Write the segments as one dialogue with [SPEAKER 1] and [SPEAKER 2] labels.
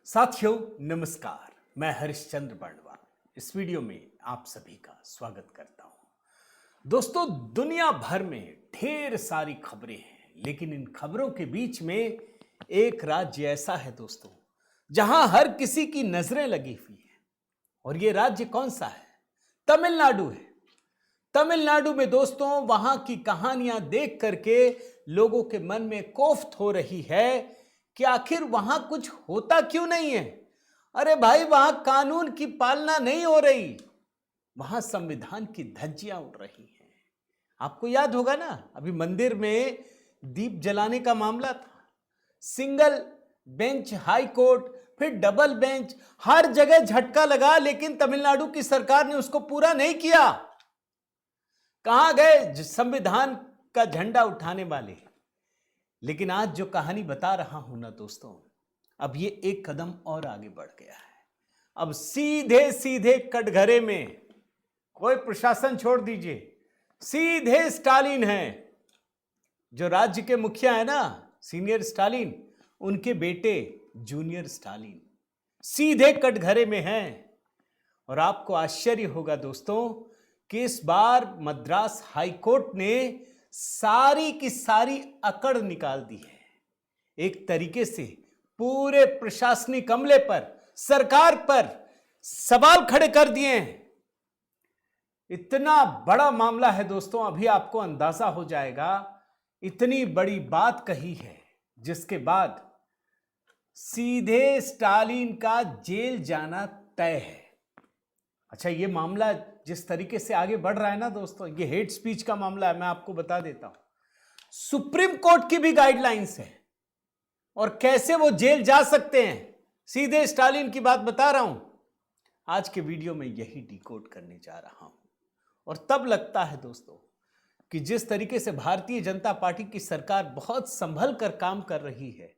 [SPEAKER 1] साथियों नमस्कार, मैं हरिश्चंद्र बर्णवाल इस वीडियो में आप सभी का स्वागत करता हूं। दोस्तों, दुनिया भर में ढेर सारी खबरें हैं, लेकिन इन खबरों के बीच में एक राज्य ऐसा है दोस्तों, जहां हर किसी की नजरें लगी हुई हैं। और ये राज्य कौन सा है? तमिलनाडु है। तमिलनाडु में दोस्तों वहां की कहानियां देख करके लोगों के मन में कोफ्त हो रही है कि आखिर वहां कुछ होता क्यों नहीं है। अरे भाई, वहां कानून की पालना नहीं हो रही, वहां संविधान की धज्जियां उड़ रही हैं। आपको याद होगा ना, अभी मंदिर में दीप जलाने का मामला था। सिंगल बेंच हाई कोर्ट, फिर डबल बेंच, हर जगह झटका लगा, लेकिन तमिलनाडु की सरकार ने उसको पूरा नहीं किया। कहां गए संविधान का झंडा उठाने वाले? लेकिन आज जो कहानी बता रहा हूं ना दोस्तों, अब ये एक कदम और आगे बढ़ गया है। अब सीधे सीधे कटघरे में, कोई प्रशासन छोड़ दीजिए, सीधे स्टालिन है, जो राज्य के मुखिया है ना, सीनियर स्टालिन, उनके बेटे जूनियर स्टालिन सीधे कटघरे में हैं। और आपको आश्चर्य होगा दोस्तों कि इस बार मद्रास हाईकोर्ट ने सारी की सारी अकड़ निकाल दी है। एक तरीके से पूरे प्रशासनिक अमले पर, सरकार पर सवाल खड़े कर दिए हैं। इतना बड़ा मामला है दोस्तों, अभी आपको अंदाजा हो जाएगा। इतनी बड़ी बात कही है जिसके बाद सीधे स्टालिन का जेल जाना तय है। अच्छा, ये मामला जिस तरीके से आगे बढ़ रहा है ना दोस्तों, ये हेट स्पीच का मामला है। मैं आपको बता देता हूं, सुप्रीम कोर्ट की भी गाइडलाइंस है और कैसे वो जेल जा सकते हैं। सीधे स्टालिन की बात बता रहा हूं। आज के वीडियो में यही डिकोड करने जा रहा हूं। और तब लगता है दोस्तों कि जिस तरीके से भारतीय जनता पार्टी की सरकार बहुत संभल कर काम कर रही है,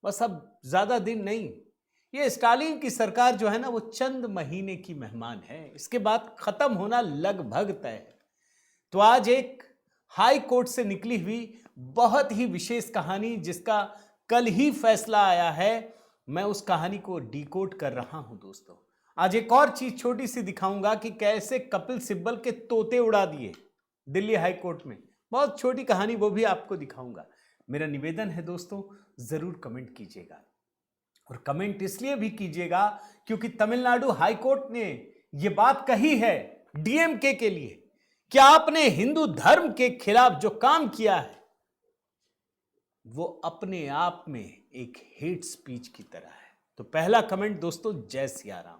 [SPEAKER 1] बस अब ज्यादा दिन नहीं, ये स्टालिन की सरकार जो है ना, वो चंद महीने की मेहमान है, इसके बाद खत्म होना लगभग तय है। तो आज एक हाई कोर्ट से निकली हुई बहुत ही विशेष कहानी, जिसका कल ही फैसला आया है, मैं उस कहानी को डिकोड कर रहा हूं दोस्तों। आज एक और चीज छोटी सी दिखाऊंगा कि कैसे कपिल सिब्बल के तोते उड़ा दिए दिल्ली हाई कोर्ट में। बहुत छोटी कहानी, वो भी आपको दिखाऊंगा। मेरा निवेदन है दोस्तों, जरूर कमेंट कीजिएगा। और कमेंट इसलिए भी कीजिएगा क्योंकि तमिलनाडु हाईकोर्ट ने यह बात कही है डीएमके के लिए कि आपने हिंदू धर्म के खिलाफ जो काम किया है, वो अपने आप में एक हेट स्पीच की तरह है। तो पहला कमेंट दोस्तों, जय सिया राम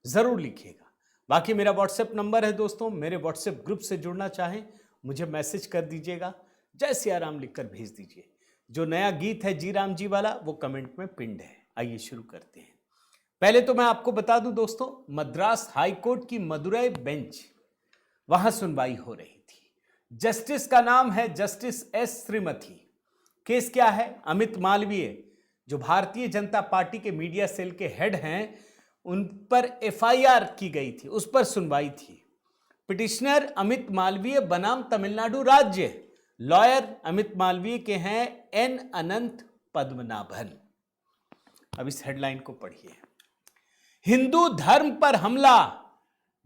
[SPEAKER 1] जरूर लिखिएगा। बाकी मेरा व्हाट्सएप नंबर है दोस्तों, मेरे व्हाट्सएप ग्रुप से जुड़ना चाहें मुझे मैसेज कर दीजिएगा, जय सिया राम लिखकर भेज दीजिए। जो नया गीत है जी राम जी वाला, वो कमेंट में पिंड है। आइए शुरू करते हैं। पहले तो मैं आपको बता दूं दोस्तों, मद्रास हाईकोर्ट की मदुरई बेंच, वहां सुनवाई हो रही थी। जस्टिस का नाम है जस्टिस एस श्रीमती। केस क्या है? अमित मालवीय, जो भारतीय जनता पार्टी के मीडिया सेल के हेड हैं, उन पर एफआईआर की गई थी, उस पर सुनवाई थी। पिटिशनर अमित मालवीय बनाम तमिलनाडु राज्य, लॉयर अमित मालवीय के हैं एन अनंत पद्मनाभन। अब इस हेडलाइन को पढ़िए। हिंदू धर्म पर हमला,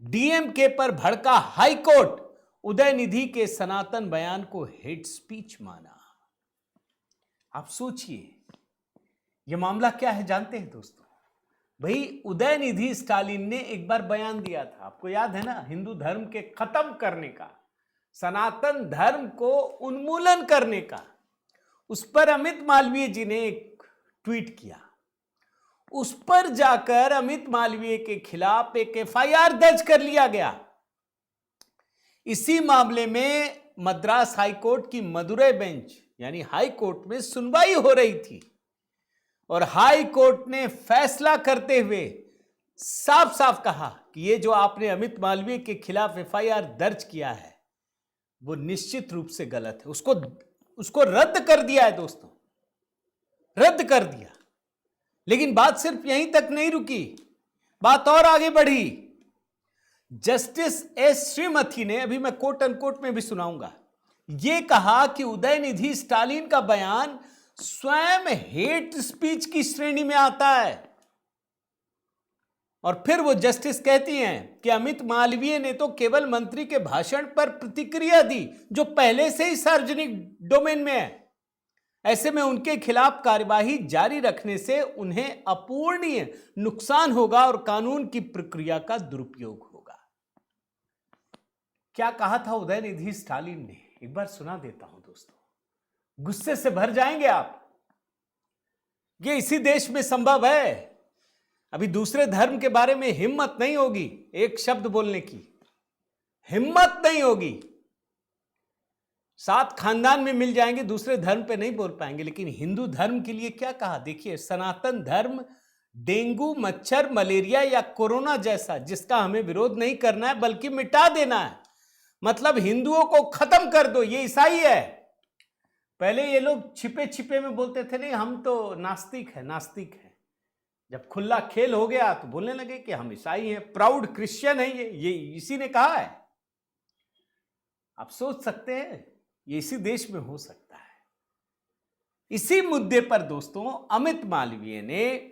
[SPEAKER 1] डीएमके पर भड़का हाईकोर्ट, उदयनिधि के सनातन बयान को हेट स्पीच माना। आप सोचिए, यह मामला क्या है जानते हैं दोस्तों? भाई, उदयनिधि स्टालिन ने एक बार बयान दिया था, आपको याद है ना, हिंदू धर्म के खत्म करने का, सनातन धर्म को उन्मूलन करने का। उस पर अमित मालवीय जी ने एक ट्वीट किया। उस पर जाकर अमित मालवीय के खिलाफ एक एफआईआर दर्ज कर लिया गया। इसी मामले में मद्रास हाईकोर्ट की मदुरई बेंच यानी हाई कोर्ट में सुनवाई हो रही थी। और हाई कोर्ट ने फैसला करते हुए साफ साफ कहा कि ये जो आपने अमित मालवीय के खिलाफ एफआईआर दर्ज किया है, वो निश्चित रूप से गलत है। उसको रद्द कर दिया है दोस्तों, रद्द कर दिया। लेकिन बात सिर्फ यहीं तक नहीं रुकी, बात और आगे बढ़ी। जस्टिस एस श्रीमती ने, अभी मैं कोट अनकोट में भी सुनाऊंगा, यह कहा कि उदयनिधि स्टालिन का बयान स्वयं हेट स्पीच की श्रेणी में आता है। और फिर वो जस्टिस कहती हैं कि अमित मालवीय ने तो केवल मंत्री के भाषण पर प्रतिक्रिया दी जो पहले से ही सार्वजनिक डोमेन में है। ऐसे में उनके खिलाफ कार्यवाही जारी रखने से उन्हें अपूरणीय नुकसान होगा और कानून की प्रक्रिया का दुरुपयोग होगा। क्या कहा था उदयनिधि स्टालिन ने, एक बार सुना देता हूं दोस्तों, गुस्से से भर जाएंगे आप। ये इसी देश में संभव है। अभी दूसरे धर्म के बारे में हिम्मत नहीं होगी, एक शब्द बोलने की हिम्मत नहीं होगी। 7 खानदान में मिल जाएंगे, दूसरे धर्म पे नहीं बोल पाएंगे। लेकिन हिंदू धर्म के लिए क्या कहा, देखिए, सनातन धर्म डेंगू, मच्छर, मलेरिया या कोरोना जैसा जिसका हमें विरोध नहीं करना है बल्कि मिटा देना है। मतलब हिंदुओं को खत्म कर दो, ये ईसाई है। पहले ये लोग छिपे छिपे में बोलते थे, नहीं हम तो नास्तिक है, नास्तिक है। जब खुला खेल हो गया तो बोलने लगे कि हम ईसाई हैं, प्राउड क्रिश्चियन है। ये इसी ने कहा है। आप सोच सकते हैं ये इसी देश में हो सकता है। इसी मुद्दे पर दोस्तों अमित मालवीय ने,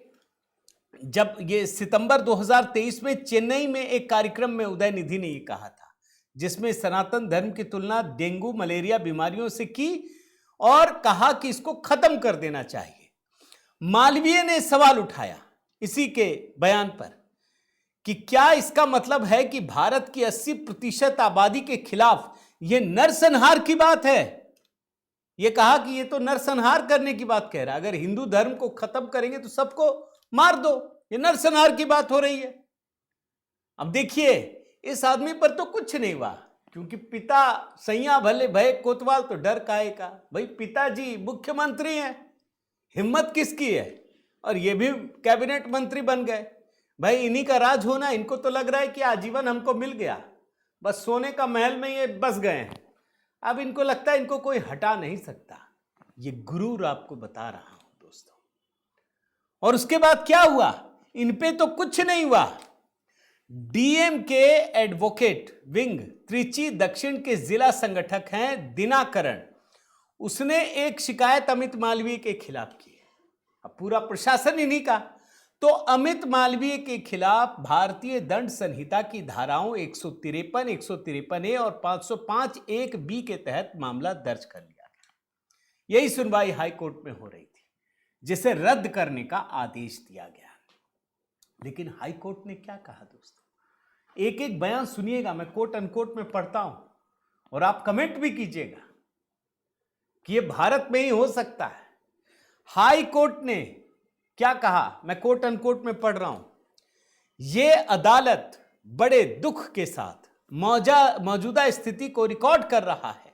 [SPEAKER 1] जब ये सितंबर 2023 में चेन्नई में एक कार्यक्रम में उदयनिधि ने ये कहा था, जिसमें सनातन धर्म की तुलना डेंगू मलेरिया बीमारियों से की और कहा कि इसको खत्म कर देना चाहिए। मालवीय ने सवाल उठाया इसी के बयान पर कि क्या इसका मतलब है कि भारत की 80% आबादी के खिलाफ यह नरसंहार की बात है। यह कहा कि यह तो नरसंहार करने की बात कह रहा है। अगर हिंदू धर्म को खत्म करेंगे तो सबको मार दो, यह नरसंहार की बात हो रही है। अब देखिए, इस आदमी पर तो कुछ नहीं हुआ, क्योंकि पिता सैया भले भय कोतवाल तो डर काहे का। भाई पिताजी मुख्यमंत्री हैं, हिम्मत किसकी है। और ये भी कैबिनेट मंत्री बन गए। भाई इन्हीं का राज होना, इनको तो लग रहा है कि आजीवन हमको मिल गया, बस सोने का महल में ये बस गए हैं। अब इनको लगता है इनको कोई हटा नहीं सकता। ये गुरूर आपको बता रहा हूं दोस्तों। और उसके बाद क्या हुआ, इन पे तो कुछ नहीं हुआ। डीएमके एडवोकेट विंग त्रिची दक्षिण के जिला संगठक हैं दिनाकरण, उसने एक शिकायत अमित मालवीय के खिलाफ की है। अब पूरा प्रशासन इन्हीं का। तो अमित मालवीय के खिलाफ भारतीय दंड संहिता की धाराओं 153, 153A और 505(1)B के तहत मामला दर्ज कर लिया गया। यही सुनवाई हाई कोर्ट में हो रही थी, जिसे रद्द करने का आदेश दिया गया। लेकिन हाई कोर्ट ने क्या कहा दोस्तों, एक एक बयान सुनिएगा, मैं कोट अनकोट में पढ़ता हूं और आप कमेंट भी कीजिएगा कि यह भारत में ही हो सकता है। हाई कोर्ट ने क्या कहा, मैं कोट अनकोट में पढ़ रहा हूं। यह अदालत बड़े दुख के साथ मौजूदा स्थिति को रिकॉर्ड कर रहा है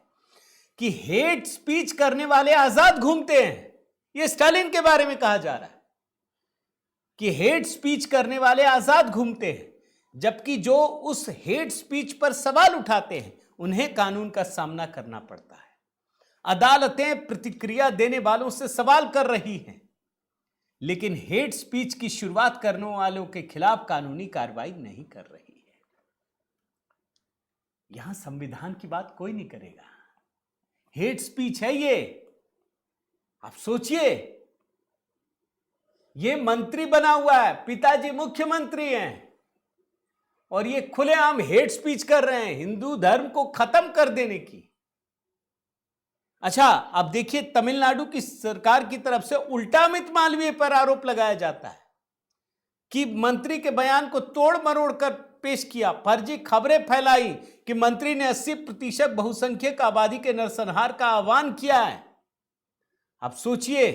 [SPEAKER 1] कि हेट स्पीच करने वाले आजाद घूमते हैं। यह स्टालिन के बारे में कहा जा रहा है कि हेट स्पीच करने वाले आजाद घूमते हैं, जबकि जो उस हेट स्पीच पर सवाल उठाते हैं उन्हें कानून का सामना करना पड़ता है। अदालतें प्रतिक्रिया देने वालों से सवाल कर रही हैं, लेकिन हेट स्पीच की शुरुआत करने वालों के खिलाफ कानूनी कार्रवाई नहीं कर रही है। यहां संविधान की बात कोई नहीं करेगा, हेट स्पीच है ये। आप सोचिए, ये मंत्री बना हुआ है, पिताजी मुख्यमंत्री हैं, और ये खुलेआम हेट स्पीच कर रहे हैं हिंदू धर्म को खत्म कर देने की। अच्छा, अब देखिए, तमिलनाडु की सरकार की तरफ से उल्टा अमित मालवीय पर आरोप लगाया जाता है कि मंत्री के बयान को तोड़ मरोड़ कर पेश किया, फर्जी खबरें फैलाई कि मंत्री ने 80% बहुसंख्यक आबादी के नरसंहार का आह्वान किया है। अब सोचिए,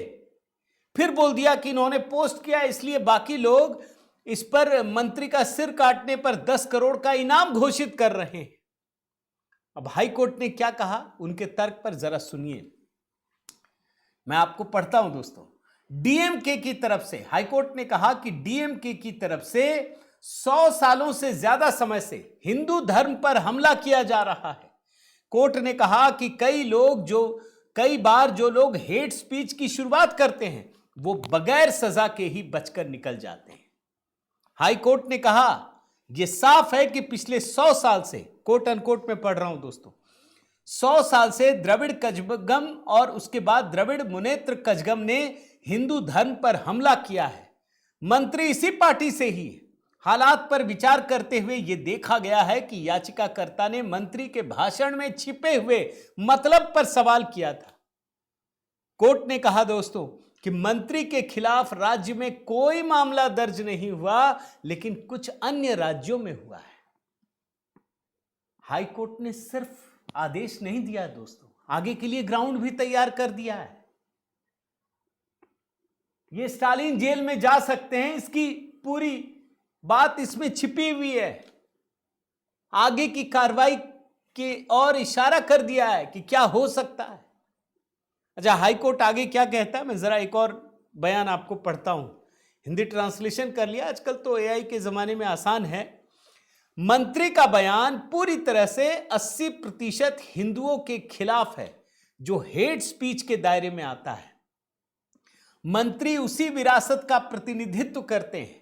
[SPEAKER 1] फिर बोल दिया कि इन्होंने पोस्ट किया इसलिए बाकी लोग इस पर मंत्री का सिर काटने पर 10 करोड़ का इनाम घोषित कर रहे हैं। अब हाई कोर्ट ने क्या कहा, उनके तर्क पर जरा सुनिए, मैं आपको पढ़ता हूं दोस्तों। डीएमके की तरफ से हाई कोर्ट ने कहा कि डीएमके की तरफ से 100 सालों से ज्यादा समय से हिंदू धर्म पर हमला किया जा रहा है। कोर्ट ने कहा कि कई बार जो लोग हेट स्पीच की शुरुआत करते हैं वो बगैर सजा के ही बचकर निकल जाते हैं। हाई कोर्ट ने कहा यह साफ है कि पिछले 100 साल से, कोट अनकोट में पढ़ रहा हूं दोस्तों, 100 साल से द्रविड़ कजगम और उसके बाद द्रविड़ मुनेत्र कजगम ने हिंदू धर्म पर हमला किया है। मंत्री इसी पार्टी से ही है। हालात पर विचार करते हुए यह देखा गया है कि याचिकाकर्ता ने मंत्री के भाषण में छिपे हुए मतलब पर सवाल किया था। कोर्ट ने कहा दोस्तों कि मंत्री के खिलाफ राज्य में कोई मामला दर्ज नहीं हुआ, लेकिन कुछ अन्य राज्यों में हुआ है। हाई कोर्ट ने सिर्फ आदेश नहीं दिया दोस्तों, आगे के लिए ग्राउंड भी तैयार कर दिया है। ये स्टालिन जेल में जा सकते हैं, इसकी पूरी बात इसमें छिपी हुई है। आगे की कार्रवाई की और इशारा कर दिया है कि क्या हो सकता है। अच्छा, हाई कोर्ट आगे क्या कहता है, मैं जरा एक और बयान आपको पढ़ता हूं। हिंदी ट्रांसलेशन कर लिया, आजकल तो एआई के जमाने में आसान है। मंत्री का बयान पूरी तरह से 80% हिंदुओं के खिलाफ है, जो हेट स्पीच के दायरे में आता है। मंत्री उसी विरासत का प्रतिनिधित्व करते हैं,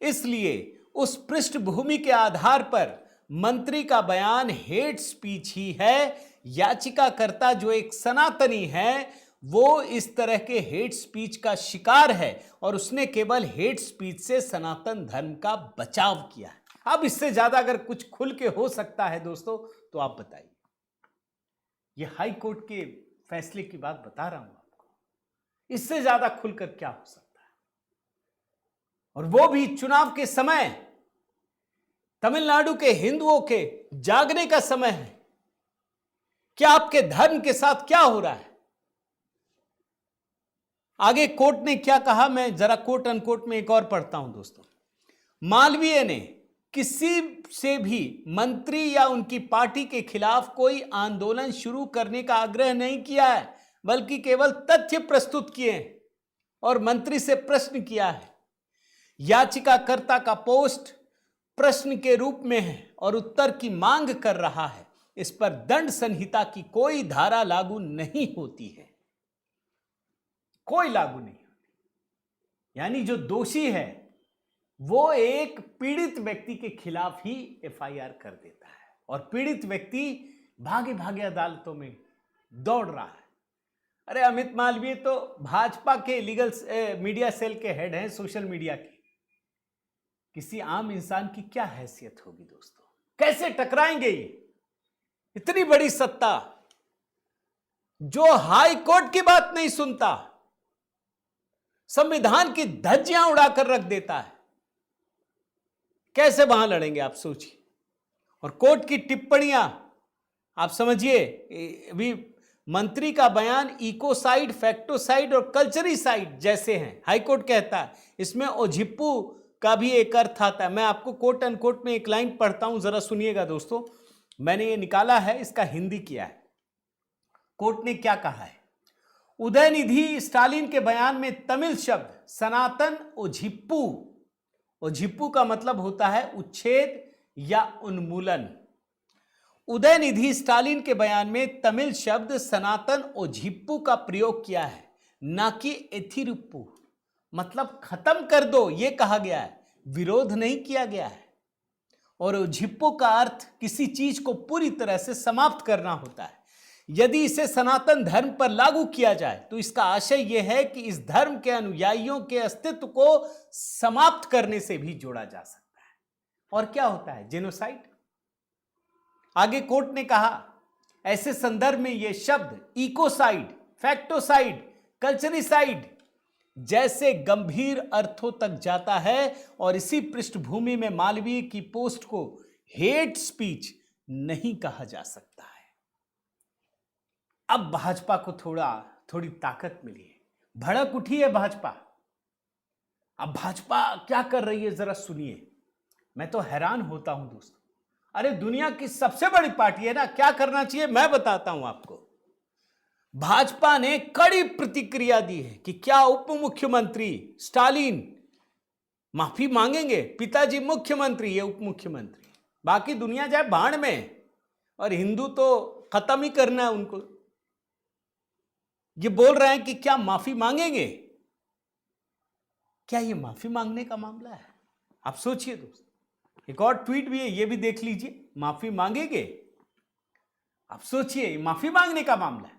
[SPEAKER 1] इसलिए उस पृष्ठभूमि के आधार पर मंत्री का बयान हेट स्पीच ही है। याचिकाकर्ता जो एक सनातनी है, वो इस तरह के हेट स्पीच का शिकार है और उसने केवल हेट स्पीच से सनातन धर्म का बचाव किया है। अब इससे ज्यादा अगर कुछ खुल के हो सकता है दोस्तों, तो आप बताइए। यह हाई कोर्ट के फैसले की बात बता रहा हूं आपको, इससे ज्यादा खुलकर क्या हो सकता है, और वो भी चुनाव के समय। तमिलनाडु के हिंदुओं के जागने का समय है। क्या आपके धर्म के साथ क्या हो रहा है? आगे कोर्ट ने क्या कहा, मैं जरा कोट अनकोट में एक और पढ़ता हूं दोस्तों। मालवीय ने किसी से भी मंत्री या उनकी पार्टी के खिलाफ कोई आंदोलन शुरू करने का आग्रह नहीं किया है, बल्कि केवल तथ्य प्रस्तुत किए हैं और मंत्री से प्रश्न किया है। याचिकाकर्ता का पोस्ट प्रश्न के रूप में है और उत्तर की मांग कर रहा है। इस पर दंड संहिता की कोई धारा लागू नहीं होती है, कोई लागू नहीं होती। यानी जो दोषी है वो एक पीड़ित व्यक्ति के खिलाफ ही एफआईआर कर देता है, और पीड़ित व्यक्ति भागे भागे अदालतों में दौड़ रहा है। अरे अमित मालवीय तो भाजपा के लीगल मीडिया सेल के हेड हैं, सोशल मीडिया के। किसी आम इंसान की क्या हैसियत होगी दोस्तों? कैसे टकराएंगे ये? इतनी बड़ी सत्ता जो हाई कोर्ट की बात नहीं सुनता, संविधान की धज्जियां उड़ाकर रख देता है, कैसे वहां लड़ेंगे आप सोचिए। और कोर्ट की टिप्पणियां आप समझिए, अभी मंत्री का बयान इकोसाइड, फैक्टोसाइड और कल्चरिसाइड जैसे हैं। हाईकोर्ट कहता है इसमें ओझिप्पू का भी एक अर्थ आता है। मैं आपको कोट अनकोट में एक लाइन पढ़ता हूं, जरा सुनिएगा दोस्तों। मैंने ये निकाला है, इसका हिंदी किया है। कोर्ट ने क्या कहा है? उदयनिधि स्टालिन के बयान में तमिल शब्द सनातन ओझिप्पू, ओझिप्पू का मतलब होता है उच्छेद या उन्मूलन। उदयनिधि स्टालिन के बयान में तमिल शब्द सनातन ओझिप्पू का प्रयोग किया है, ना कि एथिरुप्पू, मतलब खत्म कर दो ये कहा गया है, विरोध नहीं किया गया है। और ओझिप्पू का अर्थ किसी चीज को पूरी तरह से समाप्त करना होता है। यदि इसे सनातन धर्म पर लागू किया जाए तो इसका आशय यह है कि इस धर्म के अनुयायियों के अस्तित्व को समाप्त करने से भी जोड़ा जा सकता है। और क्या होता है? जेनोसाइड। आगे कोर्ट ने कहा ऐसे संदर्भ में यह शब्द इकोसाइड, फैक्टोसाइड, कल्चरिसाइड जैसे गंभीर अर्थों तक जाता है, और इसी पृष्ठभूमि में मालवीय की पोस्ट को हेट स्पीच नहीं कहा जा सकता है। अब भाजपा को थोड़ी ताकत मिली है, भड़क उठी है भाजपा। अब भाजपा क्या कर रही है जरा सुनिए। मैं तो हैरान होता हूं दोस्तों। अरे दुनिया की सबसे बड़ी पार्टी है ना, क्या करना चाहिए मैं बताता हूं आपको। भाजपा ने कड़ी प्रतिक्रिया दी है कि क्या उप मुख्यमंत्री स्टालिन माफी मांगेंगे? पिताजी मुख्यमंत्री, ये उप मुख्यमंत्री, बाकी दुनिया जाए भाड़ में, और हिंदू तो खत्म ही करना है उनको। ये बोल रहे हैं कि क्या माफी मांगेंगे? क्या ये माफी मांगने का मामला है? आप सोचिए दोस्त। एक और ट्वीट भी है, ये भी देख लीजिए। माफी मांगेंगे? आप सोचिए, माफी मांगने का मामला है।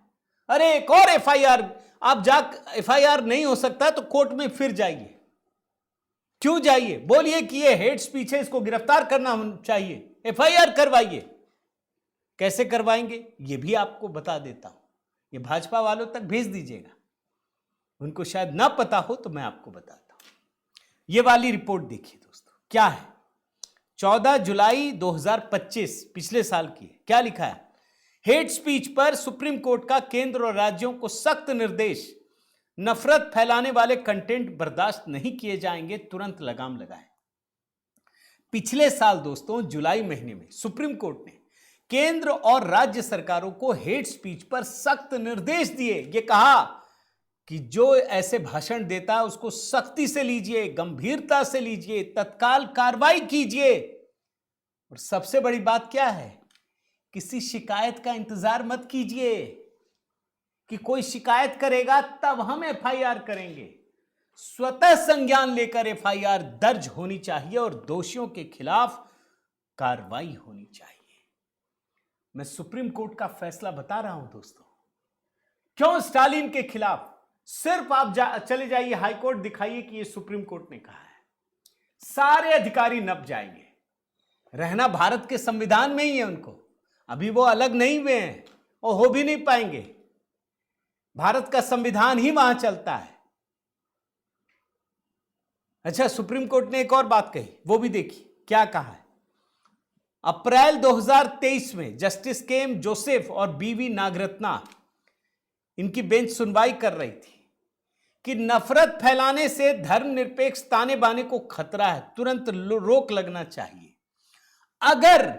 [SPEAKER 1] अरे एक और एफआईआर, आप एफआईआर नहीं हो सकता तो कोर्ट में फिर जाइए। क्यों जाइए? बोलिए कि ये हेट स्पीच है, इसको गिरफ्तार करना चाहिए, एफआईआर करवाइए। कैसे करवाएंगे ये भी आपको बता देता हूं, ये भाजपा वालों तक भेज दीजिएगा, उनको शायद ना पता हो तो मैं आपको बताता हूं। ये वाली रिपोर्ट देखिए दोस्तों, क्या है? 14 जुलाई 2025 पिछले साल की है। क्या लिखा है? हेट स्पीच पर सुप्रीम कोर्ट का केंद्र और राज्यों को सख्त निर्देश, नफरत फैलाने वाले कंटेंट बर्दाश्त नहीं किए जाएंगे, तुरंत लगाम लगाएं। पिछले साल दोस्तों जुलाई महीने में सुप्रीम कोर्ट ने केंद्र और राज्य सरकारों को हेट स्पीच पर सख्त निर्देश दिए। ये कहा कि जो ऐसे भाषण देता है उसको सख्ती से लीजिए, गंभीरता से लीजिए, तत्काल कार्रवाई कीजिए। और सबसे बड़ी बात क्या है? किसी शिकायत का इंतजार मत कीजिए कि कोई शिकायत करेगा तब हम एफआईआर करेंगे। स्वतः संज्ञान लेकर एफआईआर दर्ज होनी चाहिए और दोषियों के खिलाफ कार्रवाई होनी चाहिए। मैं सुप्रीम कोर्ट का फैसला बता रहा हूं दोस्तों। क्यों स्टालिन के खिलाफ? सिर्फ आप चले जाइए हाई कोर्ट, दिखाइए कि ये सुप्रीम कोर्ट ने कहा है, सारे अधिकारी नप जाएंगे। रहना भारत के संविधान में ही है उनको, अभी वो अलग नहीं हुए हैं और हो भी नहीं पाएंगे। भारत का संविधान ही वहां चलता है। अच्छा, सुप्रीम कोर्ट ने एक और बात कही, वो भी देखिए क्या कहा है। अप्रैल 2023 में जस्टिस के एम जोसेफ और बीवी नागरत्ना, इनकी बेंच सुनवाई कर रही थी कि नफरत फैलाने से धर्मनिरपेक्ष ताने बाने को खतरा है, तुरंत रोक लगना चाहिए। अगर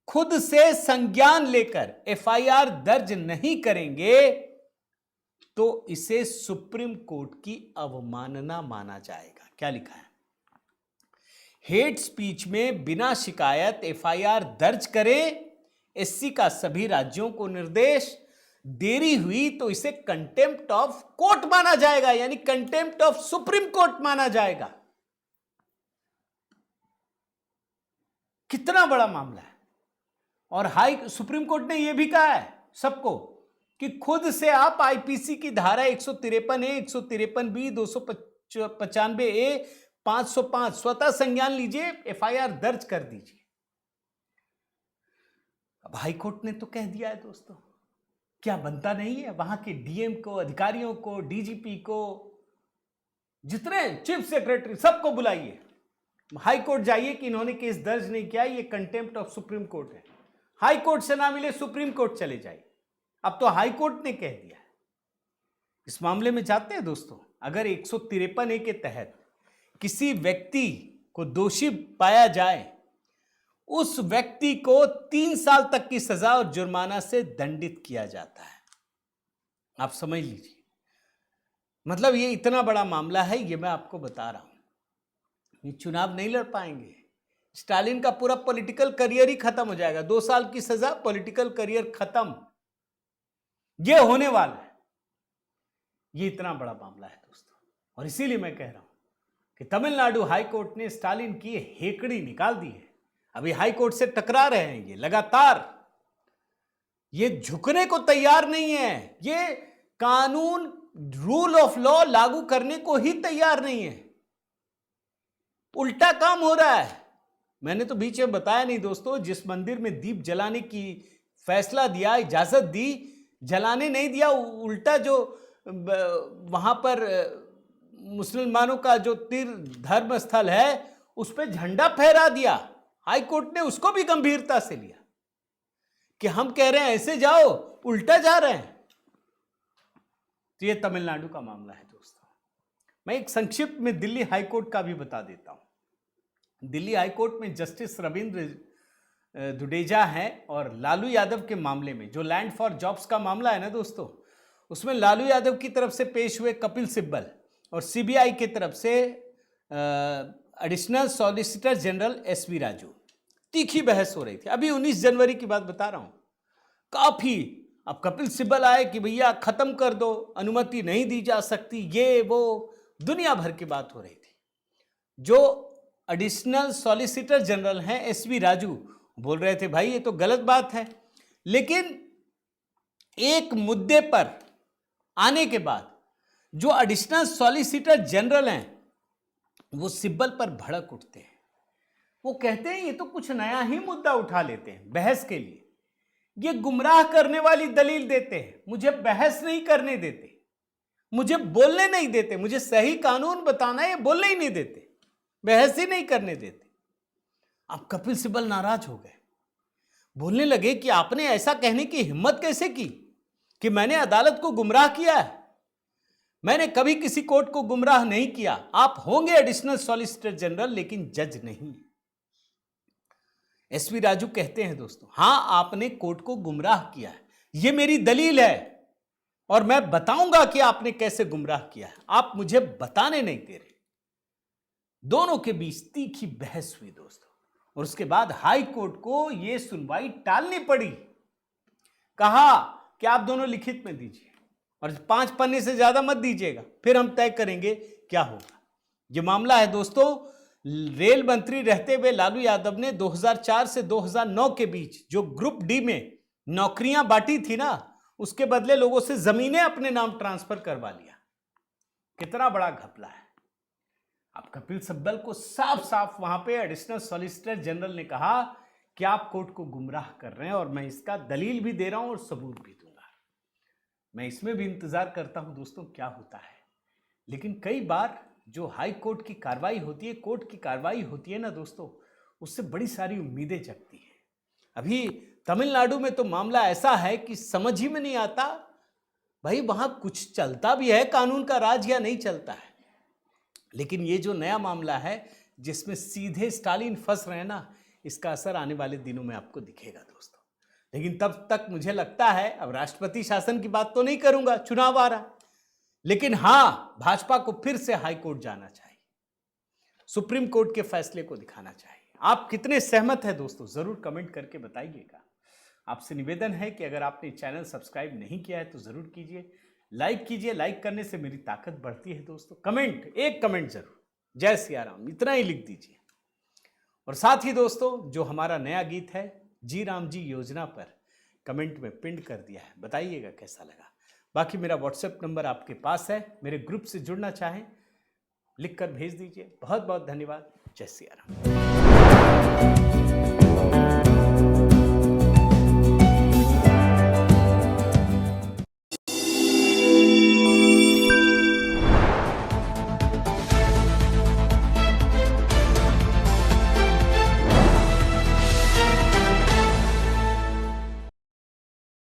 [SPEAKER 1] खुद से संज्ञान लेकर एफआईआर दर्ज नहीं करेंगे तो इसे सुप्रीम कोर्ट की अवमानना माना जाएगा। क्या लिखा है? हेट स्पीच में बिना शिकायत एफआईआर दर्ज करें, एससी का सभी राज्यों को निर्देश। देरी हुई तो इसे कंटेम्प्ट ऑफ कोर्ट माना जाएगा, यानी कंटेम्प्ट ऑफ सुप्रीम कोर्ट माना जाएगा। कितना बड़ा मामला है। और सुप्रीम कोर्ट ने यह भी कहा है सबको कि खुद से आप आईपीसी की धारा 153A, 153B, 295A, 505 स्वतः संज्ञान लीजिए, एफआईआर दर्ज कर दीजिए। अब हाईकोर्ट ने तो कह दिया है दोस्तों, क्या बनता नहीं है? वहां के डीएम को, अधिकारियों को, डीजीपी को, जितने चीफ सेक्रेटरी, सबको बुलाइए, हाईकोर्ट जाइए कि इन्होंने केस दर्ज नहीं किया, ये कंटेम्प्ट ऑफ सुप्रीम कोर्ट है। हाई कोर्ट से ना मिले सुप्रीम कोर्ट चले जाइए। अब तो हाई कोर्ट ने कह दिया है। इस मामले में जाते हैं दोस्तों, अगर 153A के तहत किसी व्यक्ति को दोषी पाया जाए, उस व्यक्ति को 3 साल तक की सजा और जुर्माना से दंडित किया जाता है। आप समझ लीजिए, मतलब ये इतना बड़ा मामला है, ये मैं आपको बता रहा हूं। ये चुनाव नहीं लड़ पाएंगे, स्टालिन का पूरा पॉलिटिकल करियर ही खत्म हो जाएगा। 2 साल की सजा, पॉलिटिकल करियर खत्म, ये होने वाला है। ये इतना बड़ा मामला है दोस्तों, और इसीलिए मैं कह रहा हूं कि तमिलनाडु हाई कोर्ट ने स्टालिन की हेकड़ी निकाल दी है। अभी हाई कोर्ट से टकरा रहे हैं ये लगातार, ये झुकने को तैयार नहीं है, ये कानून, रूल ऑफ लॉ लागू करने को ही तैयार नहीं है। उल्टा काम हो रहा है। मैंने तो बीच में बताया नहीं दोस्तों, जिस मंदिर में दीप जलाने की फैसला दिया, इजाजत दी, जलाने नहीं दिया, उल्टा जो वहां पर मुसलमानों का जो तीर्थ धर्म स्थल है उस पर झंडा फहरा दिया। हाई कोर्ट ने उसको भी गंभीरता से लिया कि हम कह रहे हैं ऐसे जाओ, उल्टा जा रहे हैं। तो ये तमिलनाडु का मामला है दोस्तों। मैं एक संक्षिप्त में दिल्ली हाई कोर्ट का भी बता देता हूं। दिल्ली हाई कोर्ट में जस्टिस रविंद्र दुडेजा है, और लालू यादव के मामले में, जो लैंड फॉर जॉब्स का मामला है ना दोस्तों, उसमें लालू यादव की तरफ से पेश हुए कपिल सिब्बल और सीबीआई की तरफ से additional solicitor general SV Raju, तीखी बहस हो रही थी। अभी 19 जनवरी की बात बता रहा हूं। काफी, अब कपिल सिब्बल आए कि भैया खत्म कर दो, अनुमति नहीं दी जा सकती, ये वो दुनिया भर की बात हो रही थी। जो एडिशनल सॉलिसिटर जनरल हैं एसवी राजू, बोल रहे थे भाई ये तो गलत बात है, लेकिन एक मुद्दे पर आने के बाद जो एडिशनल सॉलिसिटर जनरल हैं वो सिब्बल पर भड़क उठते हैं। वो कहते हैं ये तो कुछ नया ही मुद्दा उठा लेते हैं बहस के लिए, ये गुमराह करने वाली दलील देते हैं, मुझे बहस नहीं करने देते, मुझे बोलने नहीं देते, मुझे सही कानून बताना है ये बोलने ही नहीं देते, बहस ही नहीं करने देते। अब कपिल सिब्बल नाराज हो गए, बोलने लगे कि आपने ऐसा कहने की हिम्मत कैसे की कि मैंने अदालत को गुमराह किया है? मैंने कभी किसी कोर्ट को गुमराह नहीं किया। आप होंगे एडिशनल सॉलिसिटर जनरल लेकिन जज नहीं। एसवी राजू कहते हैं दोस्तों, हां आपने कोर्ट को गुमराह किया है, यह मेरी दलील है और मैं बताऊंगा कि आपने कैसे गुमराह किया है, आप मुझे बताने नहीं दे रहे। दोनों के बीच तीखी बहस हुई दोस्तों, और उसके बाद हाई कोर्ट को यह सुनवाई टालनी पड़ी। कहा कि आप दोनों लिखित में दीजिए और 5 पन्ने से ज्यादा मत दीजिएगा, फिर हम तय करेंगे क्या होगा। यह मामला है दोस्तों, रेल मंत्री रहते हुए लालू यादव ने 2004 से 2009 के बीच जो ग्रुप डी में नौकरियां बांटी थी ना, उसके बदले लोगों से जमीनें अपने नाम ट्रांसफर करवा लिया। कितना बड़ा घपला है। अब कपिल सिब्बल को साफ साफ वहां पे एडिशनल सॉलिसिटर जनरल ने कहा कि आप कोर्ट को गुमराह कर रहे हैं और मैं इसका दलील भी दे रहा हूं और सबूत भी दूंगा। मैं इसमें भी इंतजार करता हूं दोस्तों क्या होता है। लेकिन कई बार जो हाई कोर्ट की कार्रवाई होती है, कोर्ट की कार्रवाई होती है ना दोस्तों, उससे बड़ी सारी उम्मीदें जगती हैं। अभी तमिलनाडु में तो मामला ऐसा है कि समझ ही में नहीं आता भाई वहां कुछ चलता भी है कानून का राज या नहीं चलता है। लेकिन ये जो नया मामला है जिसमें सीधे स्टालिन फंस रहे हैं ना, इसका असर आने वाले दिनों में आपको दिखेगा दोस्तों। लेकिन तब तक मुझे लगता है, अब राष्ट्रपति शासन की बात तो नहीं करूंगा, चुनाव आ रहा, लेकिन हां भाजपा को फिर से हाई कोर्ट जाना चाहिए, सुप्रीम कोर्ट के फैसले को दिखाना चाहिए। आप कितने सहमत हैं दोस्तों, जरूर कमेंट करके बताइएगा। आपसे निवेदन है कि अगर आपने चैनल सब्सक्राइब नहीं किया है तो जरूर कीजिए, लाइक कीजिए, लाइक करने से मेरी ताकत बढ़ती है दोस्तों। कमेंट, एक कमेंट जरूर, जय सिया राम इतना ही लिख दीजिए। और साथ ही दोस्तों जो हमारा नया गीत है जी राम जी योजना पर कमेंट में पिन कर दिया है, बताइएगा कैसा लगा। बाकी मेरा व्हाट्सएप नंबर आपके पास है, मेरे ग्रुप से जुड़ना चाहें लिखकर भेज दीजिए। बहुत बहुत धन्यवाद, जय सिया राम।